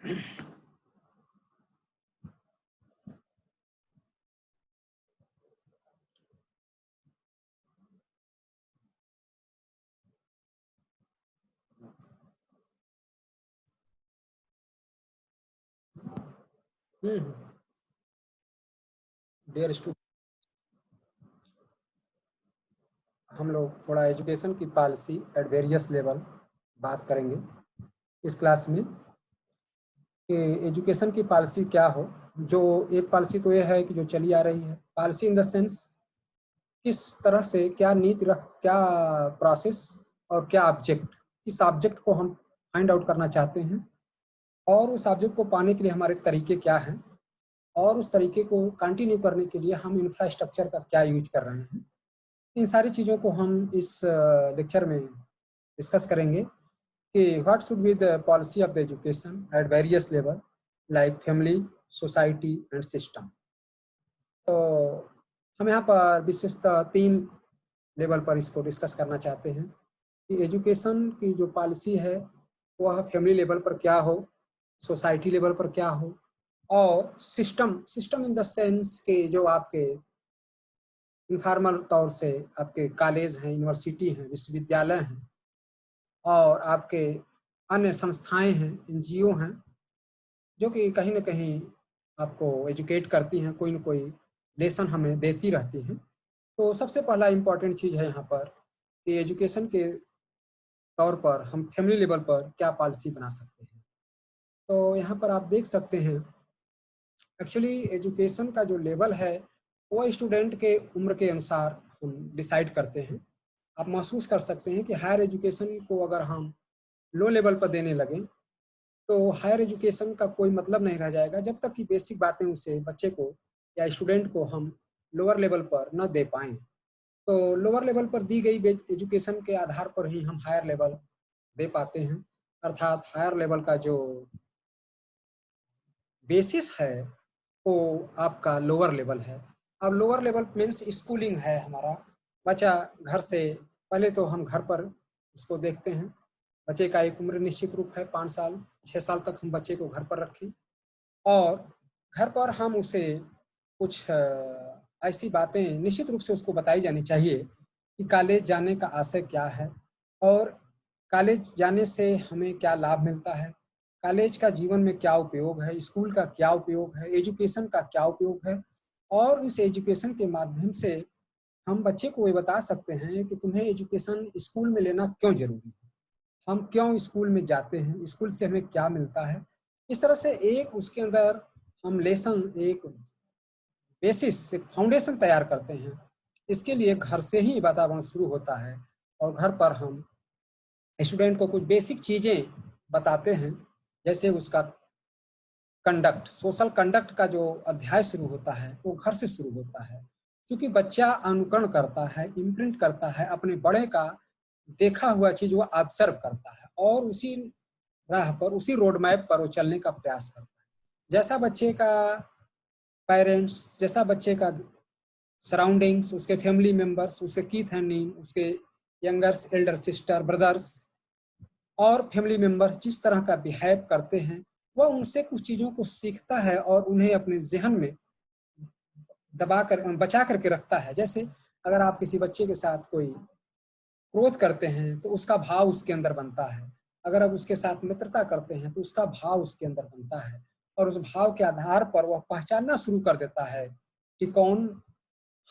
Dear student, हम लोग थोड़ा एजुकेशन की पॉलिसी एट वेरियस लेवल बात करेंगे इस क्लास में कि एजुकेशन की पॉलिसी क्या हो। जो एक पॉलिसी तो ये है कि जो चली आ रही है, पॉलिसी इन द सेंस किस तरह से क्या नीति रख, क्या प्रोसेस और क्या ऑब्जेक्ट, किस ऑब्जेक्ट को हम फाइंड आउट करना चाहते हैं और उस ऑब्जेक्ट को पाने के लिए हमारे तरीके क्या हैं और उस तरीके को कंटिन्यू करने के लिए हम इंफ्रास्ट्रक्चर का क्या यूज कर रहे हैं। इन सारी चीज़ों को हम इस लेक्चर में डिस्कस करेंगे कि what should be the policy of the education at various level like family, society and system. तो हम यहाँ पर विशेषतः 3 लेवल पर इसको डिस्कस करना चाहते हैं कि एजुकेशन की जो पॉलिसी है वह फैमिली लेवल पर क्या हो, सोसाइटी लेवल पर क्या हो, और सिस्टम इन द सेंस के जो आपके इनफॉर्मल तौर से आपके कॉलेज हैं, यूनिवर्सिटी हैं, विश्वविद्यालय हैं और आपके अन्य संस्थाएं हैं, एनजीओ हैं, जो कि कहीं ना कहीं आपको एजुकेट करती हैं, कोई ना कोई लेसन हमें देती रहती हैं। तो सबसे पहला इम्पॉर्टेंट चीज़ है यहाँ पर कि एजुकेशन के तौर पर हम फैमिली लेवल पर क्या पॉलिसी बना सकते हैं। तो यहाँ पर आप देख सकते हैं एक्चुअली एजुकेशन का जो लेवल है वो स्टूडेंट के उम्र के अनुसार हम डिसाइड करते हैं। आप महसूस कर सकते हैं कि हायर एजुकेशन को अगर हम लो लेवल पर देने लगें तो हायर एजुकेशन का कोई मतलब नहीं रह जाएगा जब तक कि बेसिक बातें उसे बच्चे को या स्टूडेंट को हम लोअर लेवल पर न दे पाएँ। तो लोअर लेवल पर दी गई एजुकेशन के आधार पर ही हम हायर लेवल दे पाते हैं, अर्थात हायर लेवल का जो बेसिस है वो आपका लोअर लेवल है। अब लोअर लेवल मीन्स स्कूलिंग है हमारा। बच्चा घर से पहले तो हम घर पर उसको देखते हैं। बच्चे का एक उम्र निश्चित रूप है 5 साल 6 साल तक हम बच्चे को घर पर रखें और घर पर हम उसे कुछ ऐसी बातें निश्चित रूप से उसको बताई जानी चाहिए कि कॉलेज जाने का आशय क्या है और कॉलेज जाने से हमें क्या लाभ मिलता है, कॉलेज का जीवन में क्या उपयोग है, स्कूल का क्या उपयोग है, एजुकेशन का क्या उपयोग है। और इस एजुकेशन के माध्यम से हम बच्चे को ये बता सकते हैं कि तुम्हें एजुकेशन स्कूल में लेना क्यों ज़रूरी है, हम क्यों स्कूल में जाते हैं, स्कूल से हमें क्या मिलता है। इस तरह से एक उसके अंदर हम लेसन, एक बेसिस, एक फाउंडेशन तैयार करते हैं। इसके लिए घर से ही वातावरण शुरू होता है और घर पर हम स्टूडेंट को कुछ बेसिक चीज़ें बताते हैं, जैसे उसका कंडक्ट, सोशल कंडक्ट का जो अध्याय शुरू होता है वो घर से शुरू होता है, क्योंकि बच्चा अनुकरण करता है, इम्प्रिंट करता है अपने बड़े का देखा हुआ चीज़ वो ऑब्जर्व करता है और उसी राह पर, उसी रोड मैप पर वो चलने का प्रयास करता है। जैसा बच्चे का पेरेंट्स, जैसा बच्चे का सराउंडिंग्स, उसके फैमिली मेंबर्स, उसके कीथ एंड नीम, उसके यंगर्स, एल्डर सिस्टर, ब्रदर्स और फैमिली मेंबर्स जिस तरह का बिहेव करते हैं वह उनसे कुछ चीज़ों को सीखता है और उन्हें अपने जहन में दबा कर, बचा करके रखता है। जैसे अगर आप किसी बच्चे के साथ कोई क्रोध करते हैं तो उसका भाव उसके अंदर बनता है, अगर आप उसके साथ मित्रता करते हैं तो उसका भाव उसके अंदर बनता है और उस भाव के आधार पर वह पहचानना शुरू कर देता है कि कौन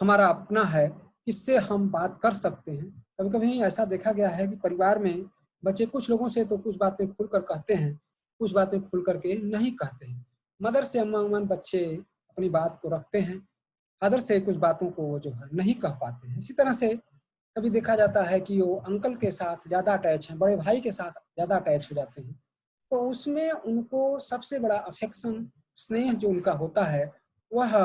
हमारा अपना है, किससे हम बात कर सकते हैं। कभी कभी ऐसा देखा गया है कि परिवार में बच्चे कुछ लोगों से तो कुछ बातें खुलकर कहते हैं, कुछ बातें खुल करके नहीं कहते हैं। मदर से अमूमन बच्चे अपनी बात को रखते हैं, फादर से कुछ बातों को वो जो है नहीं कह पाते हैं। इसी तरह से कभी देखा जाता है कि वो अंकल के साथ ज़्यादा अटैच हैं, बड़े भाई के साथ ज़्यादा अटैच हो जाते हैं, तो उसमें उनको सबसे बड़ा अफेक्शन, स्नेह जो उनका होता है वह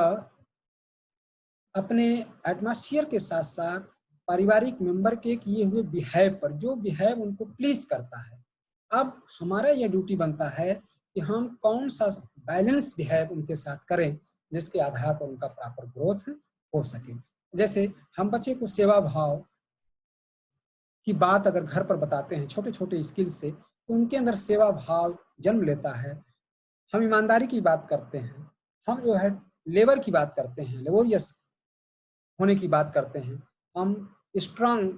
अपने एटमॉस्फेयर के साथ साथ पारिवारिक मेंबर के किए हुए बिहेव पर, जो बिहेव उनको प्लीज करता है। अब हमारा यह ड्यूटी बनता है कि हम कौन सा बैलेंस बिहेव उनके साथ करें जिसके आधार पर उनका प्रॉपर ग्रोथ हो सके। जैसे हम बच्चे को सेवा भाव की बात अगर घर पर बताते हैं छोटे छोटे स्किल से, तो उनके अंदर सेवा भाव जन्म लेता है हम ईमानदारी की बात करते हैं, हम जो है लेबर की बात करते हैं, लेबोरियस होने की बात करते हैं, हम स्ट्रांग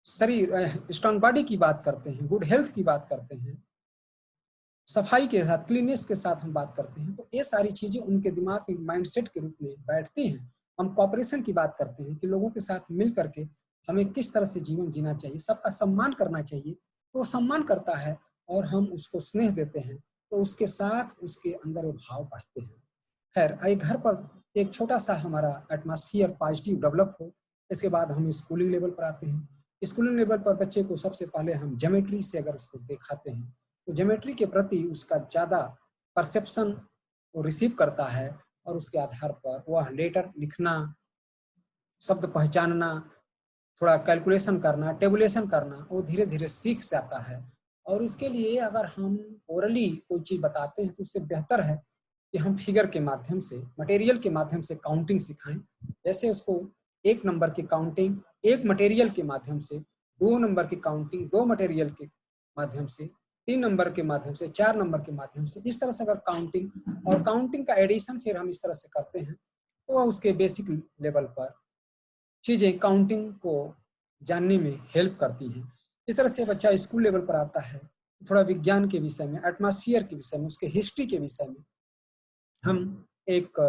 शरीर, स्ट्रांग बॉडी की बात करते हैं, गुड हेल्थ की बात करते हैं, सफाई के साथ, क्लीननेस के साथ हम बात करते हैं। तो ये सारी चीजें उनके दिमाग में माइंडसेट के रूप में बैठती हैं। हम कॉपरेशन की बात करते हैं कि लोगों के साथ मिल करके हमें किस तरह से जीवन जीना चाहिए, सबका सम्मान करना चाहिए। तो वो सम्मान करता है और हम उसको स्नेह देते हैं, तो उसके साथ उसके अंदर वो भाव बढ़ते हैं। खैर, एक घर पर एक छोटा सा हमारा एटमॉस्फेयर पॉजिटिव डेवलप हो, इसके बाद हम स्कूलिंग लेवल पर आते हैं। स्कूलिंग लेवल पर बच्चे को सबसे पहले हम ज्योमेट्री से अगर उसको दिखाते हैं, तो ज्योमेट्री के प्रति उसका ज़्यादा परसेप्शन वो रिसीव करता है, और उसके आधार पर वह लेटर लिखना, शब्द पहचानना, थोड़ा कैलकुलेशन करना, टेबुलेशन करना, वो धीरे धीरे सीख जाता है। और इसके लिए अगर हम ओरली कोई चीज़ बताते हैं तो उससे बेहतर है कि हम फिगर के माध्यम से, मटेरियल के माध्यम से काउंटिंग सिखाएं। जैसे उसको 1 नंबर की काउंटिंग 1 मटेरियल के माध्यम से, 2 नंबर की काउंटिंग 2 मटेरियल के माध्यम से, 3 नंबर के माध्यम से, 4 नंबर के माध्यम से, इस तरह से अगर काउंटिंग और काउंटिंग का एडिशन फिर हम इस तरह से करते हैं, तो वह उसके बेसिक लेवल पर चीज़ें काउंटिंग को जानने में हेल्प करती हैं। इस तरह से बच्चा स्कूल लेवल पर आता है, थोड़ा विज्ञान के विषय में, एटमॉस्फेयर के विषय में, उसके हिस्ट्री के विषय में हम एक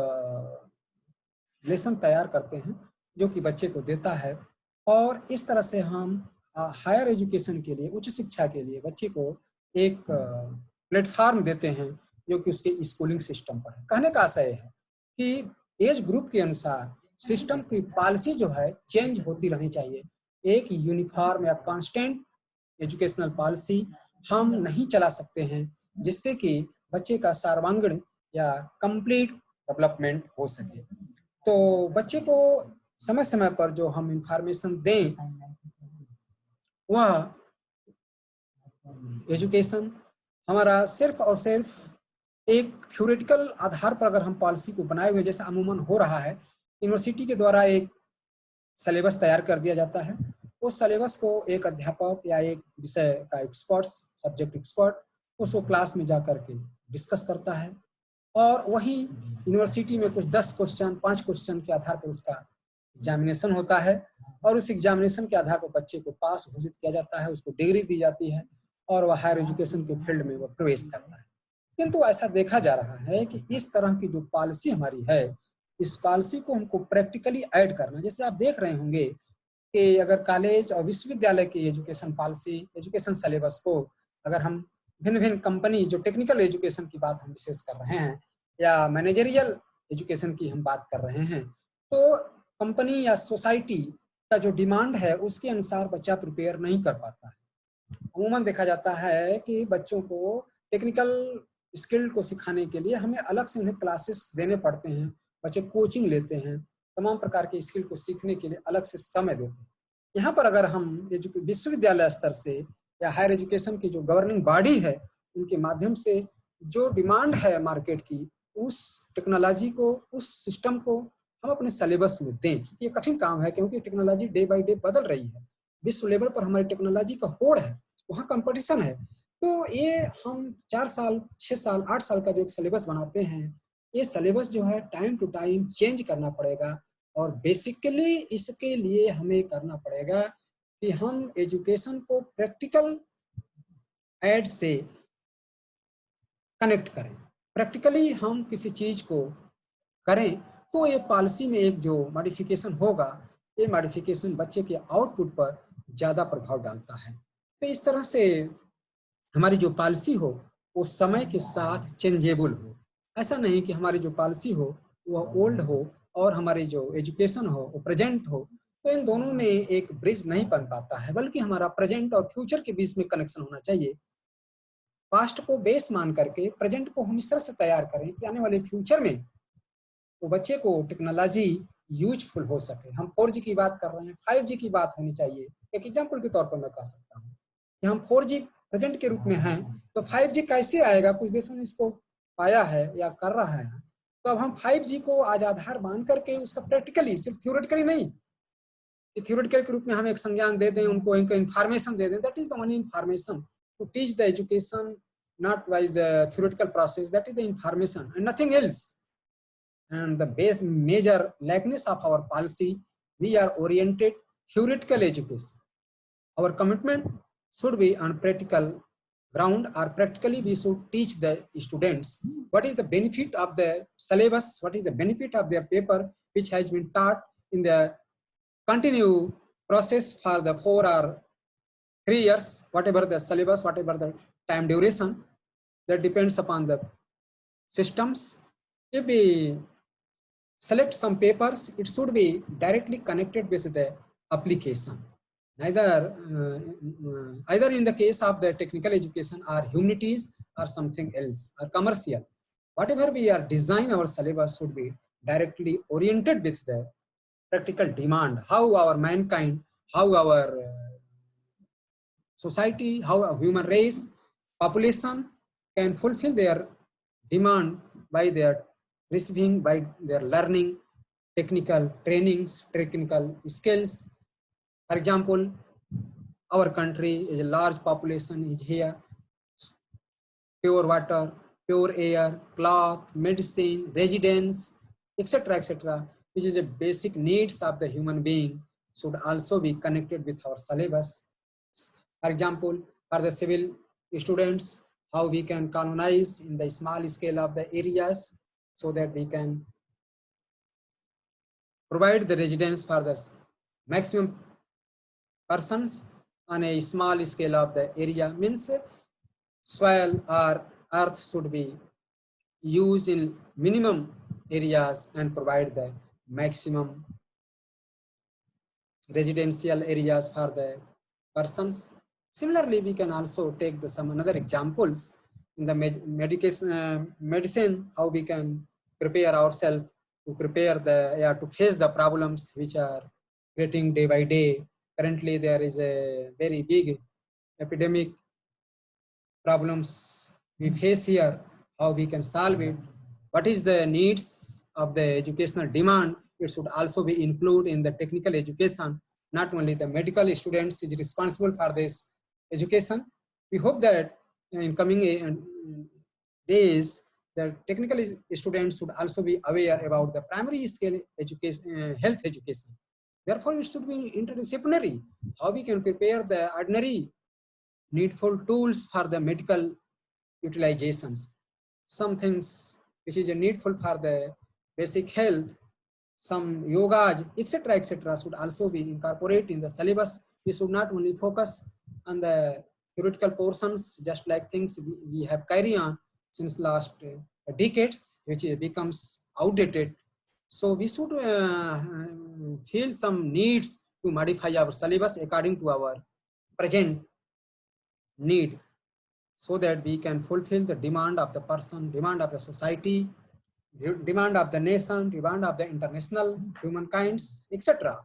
लेसन तैयार करते हैं जो कि बच्चे को देता है। और इस तरह से हम हायर एजुकेशन के लिए, उच्च शिक्षा के लिए बच्चे को एक प्लेटफार्म देते हैं जो कि उसके स्कूलिंग सिस्टम पर है। कहने का आशय है कि एज ग्रुप के अनुसार सिस्टम की पॉलिसी जो है चेंज होती रहनी चाहिए। एक यूनिफॉर्म या कांस्टेंट एजुकेशनल पॉलिसी हम नहीं चला सकते हैं जिससे कि बच्चे का सर्वांगीण या कंप्लीट डेवलपमेंट हो सके। तो बच्चे को समय समय पर जो हम इंफॉर्मेशन दें, वह एजुकेशन हमारा सिर्फ और सिर्फ एक थ्योरेटिकल आधार पर अगर हम पॉलिसी को बनाए हुए, जैसा अमूमन हो रहा है, यूनिवर्सिटी के द्वारा एक सिलेबस तैयार कर दिया जाता है। उस सिलेबस को एक अध्यापक या एक विषय का एक्सपर्ट, सब्जेक्ट एक्सपर्ट, उसको क्लास में जा करके डिस्कस करता है, और वहीं यूनिवर्सिटी में कुछ 10 क्वेश्चन, 5 क्वेश्चन के आधार पर उसका एग्जामिनेशन होता है, और उस एग्जामिनेशन के आधार पर बच्चे को पास घोषित किया जाता है, उसको डिग्री दी जाती है, और वह हायर एजुकेशन के फील्ड में वह प्रवेश करता है। किंतु ऐसा देखा जा रहा है कि इस तरह की जो पॉलिसी हमारी है, इस पॉलिसी को हमको प्रैक्टिकली ऐड करना। जैसे आप देख रहे होंगे कि अगर कॉलेज और विश्वविद्यालय की एजुकेशन पॉलिसी, एजुकेशन सिलेबस को अगर हम भिन्न भिन्न कंपनी, जो टेक्निकल एजुकेशन की बात हम विशेष कर रहे हैं या मैनेजरियल एजुकेशन की हम बात कर रहे हैं, तो कंपनी या सोसाइटी का जो डिमांड है उसके अनुसार बच्चा प्रिपेयर नहीं कर पाता है। अमूमन देखा जाता है कि बच्चों को टेक्निकल स्किल को सिखाने के लिए हमें अलग से उन्हें क्लासेस देने पड़ते हैं, बच्चे कोचिंग लेते हैं, तमाम प्रकार के स्किल को सीखने के लिए अलग से समय देते हैं। यहाँ पर अगर हम विश्वविद्यालय स्तर से या हायर एजुकेशन की जो गवर्निंग बॉडी है, उनके माध्यम से जो डिमांड है मार्केट की, उस टेक्नोलॉजी को, उस सिस्टम को हम अपने सिलेबस में दें। क्योंकि ये कठिन काम है, क्योंकि टेक्नोलॉजी डे बाई डे बदल रही है, विश्व लेवल पर हमारी टेक्नोलॉजी का होड़ है, वहाँ कंपटीशन है। तो ये हम 4 साल, 6 साल, 8 साल का जो एक सिलेबस बनाते हैं, ये सिलेबस जो है टाइम टू टाइम चेंज करना पड़ेगा। और बेसिकली इसके लिए हमें करना पड़ेगा कि हम एजुकेशन को प्रैक्टिकल एड से कनेक्ट करें। प्रैक्टिकली हम किसी चीज को करें तो ये पॉलिसी में एक जो मॉडिफिकेशन होगा, ये मॉडिफिकेशन बच्चे के आउटपुट पर ज़्यादा प्रभाव डालता है। तो इस तरह से हमारी जो पॉलिसी हो वो समय के साथ चेंजेबल हो। ऐसा नहीं कि हमारी जो पॉलिसी हो वह ओल्ड हो और हमारी जो एजुकेशन हो वो प्रेजेंट हो। तो इन दोनों में एक ब्रिज नहीं बन पाता है, बल्कि हमारा प्रेजेंट और फ्यूचर के बीच में कनेक्शन होना चाहिए। पास्ट को बेस मान करके प्रेजेंट को हम इस तरह से तैयार करें कि आने वाले फ्यूचर में वो बच्चे को टेक्नोलॉजी यूजफुल हो सके। हम 4G की बात कर रहे हैं, 5G की बात होनी चाहिए। एक एग्जाम्पल के तौर पर मैं कह सकता हूँ कि हम 4G प्रेजेंट के रूप में हैं, तो 5G कैसे आएगा? कुछ देशों ने इसको पाया है या कर रहा है। तो अब हम 5G को आज आधार मान करके उसका प्रैक्टिकली, सिर्फ थ्योरेटिकली नहीं, थ्योरेटिकल के रूप में हम एक संज्ञान दे दें उनको, इनको इन्फॉर्मेशन दे दें, that is the only information to teach the education not by the theoretical process, that is the information and nothing else. And the base major lackness of our policy, we are oriented theoretical education. Our commitment should be on practical ground, or practically we should teach the students what is the benefit of the syllabus, what is the benefit of their paper which has been taught in the continue process for the 4 or 3 years, whatever the syllabus, whatever the time duration, that depends upon the systems. If we select some papers, it should be directly connected with the application. Either in the case of the technical education or humanities or something else or commercial, whatever we are design our syllabus should be directly oriented with the practical demand, how our mankind, how our society, how a human race, population can fulfill their demand by their receiving, by their learning technical trainings, technical skills. For example, our country is a large population is here, pure water, pure air, cloth, medicine, residence, etc., etc., which is a basic needs of the human being, should also be connected with our syllabus. For example, for the civil students, how we can colonize in the small scale of the areas so that we can provide the residence for the maximum persons on a small scale of the area. Means soil or earth should be used in minimum areas and provide the maximum residential areas for the persons. Similarly, we can also take some another examples in the medicine, how we can prepare ourselves to prepare to face the problems which are getting day by day. Currently, there is a very big epidemic problems we face here, how we can solve it, what is the needs of the educational demand. It should also be included in the technical education. Not only the medical students is responsible for this education. We hope that in coming days, the technical students should also be aware about the primary scale education, health education. Therefore, it should be interdisciplinary, how we can prepare the ordinary needful tools for the medical utilizations. Some things which is needful for the basic health, some yoga, etc., etc., should also be incorporated in the syllabus. We should not only focus on the theoretical portions, just like things we have carried on since last decades, which becomes outdated. So we should feel some needs to modify our syllabus according to our present need, so that we can fulfill the demand of the person, demand of the society, demand of the nation, demand of the international humankinds, etc.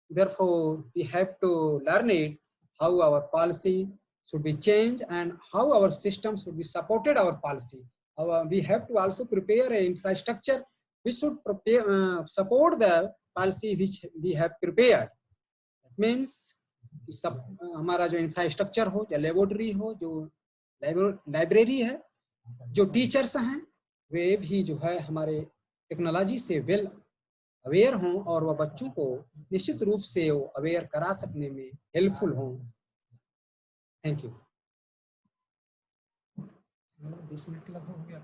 Therefore, we have to learn it, how our policy should be changed and how our system should be supported our policy. We have to also prepare an infrastructure which should support the policy which we have prepared. That means सब हमारा जो infrastructure हो, जो laboratory हो, जो library है, जो teachers हैं, वे भी जो है हमारे टेक्नोलॉजी से वेल अवेयर हों और वह बच्चों को निश्चित रूप से वो अवेयर करा सकने में हेल्पफुल हों. Thank you. 20 मिनट लगा हो गया.